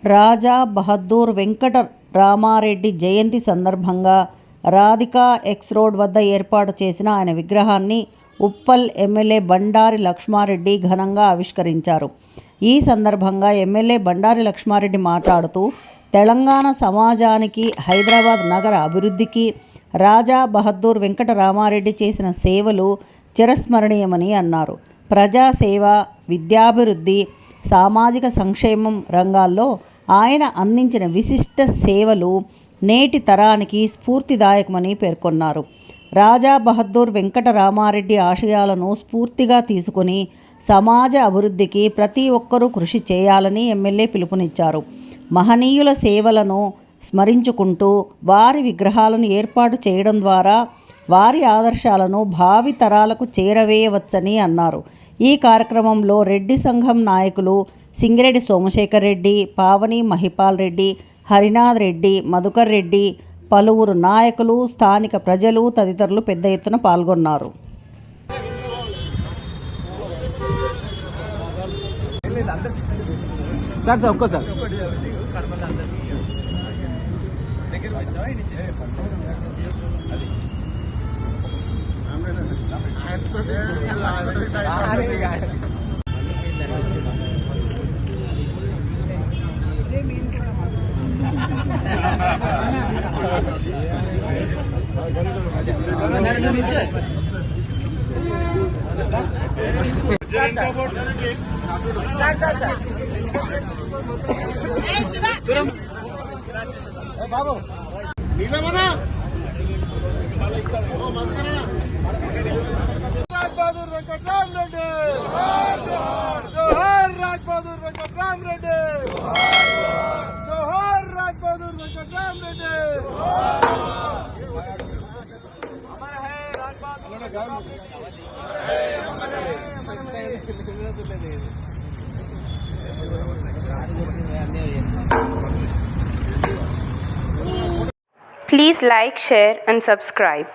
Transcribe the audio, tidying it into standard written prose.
రాజా బహదూర్ వెంకట రామారెడ్డి జయంతి సందర్భంగా Radhika X road వద్ద ఏర్పాటు చేసిన ఆయన విగ్రహాన్ని ఉప్పల్ ఎమ్మెల్యే బండారి లక్ష్మారెడ్డి ఘనంగా ఆవిష్కరించారు. ఈ సందర్భంగా ఎమ్మెల్యే బండారి లక్ష్మారెడ్డి మాట్లాడుతూ, తెలంగాణ సమాజానికి, హైదరాబాద్ నగర అభివృద్ధికి రాజా బహదూర్ వెంకట రామారెడ్డి చేసిన సేవలు చిరస్మరణీయమని అన్నారు. ప్రజాసేవ, విద్యాభివృద్ధి, సామాజిక సంక్షేమం రంగాల్లో ఆయన అందించిన విశిష్ట సేవలు నేటి తరానికి స్ఫూర్తిదాయకమని పేర్కొన్నారు. రాజా బహదూర్ వెంకట రామారెడ్డి ఆశయాలను స్ఫూర్తిగా తీసుకుని సమాజ అభివృద్ధికి ప్రతి ఒక్కరూ కృషి చేయాలని ఎమ్మెల్యే పిలుపునిచ్చారు. మహనీయుల సేవలను స్మరించుకుంటూ వారి విగ్రహాలను ఏర్పాటు చేయడం ద్వారా వారి ఆదర్శాలను భావి తరాలకు చేరవేయవచ్చని అన్నారు. ఈ కార్యక్రమంలో రెడ్డి సంఘం నాయకులు సింగిరెడ్డి సోమశేఖర్ రెడ్డి, పావని మహిపాల్ రెడ్డి, హరినాథ్ రెడ్డి, మధుకర్ రెడ్డి, పలువురు నాయకులు, స్థానిక ప్రజలు తదితరులు పెద్ద ఎత్తున పాల్గొన్నారు. బహదూర్ వెంకట్రామరెడ్డి, జోహార్ రాజ్ బహదూర్ వెంకట్రామరెడ్డి, జోహార్ రాజ్ బహదూర్ వెంకట్రామరెడ్డి. అమర్ హై Raj Bahadur. Please like, share and subscribe.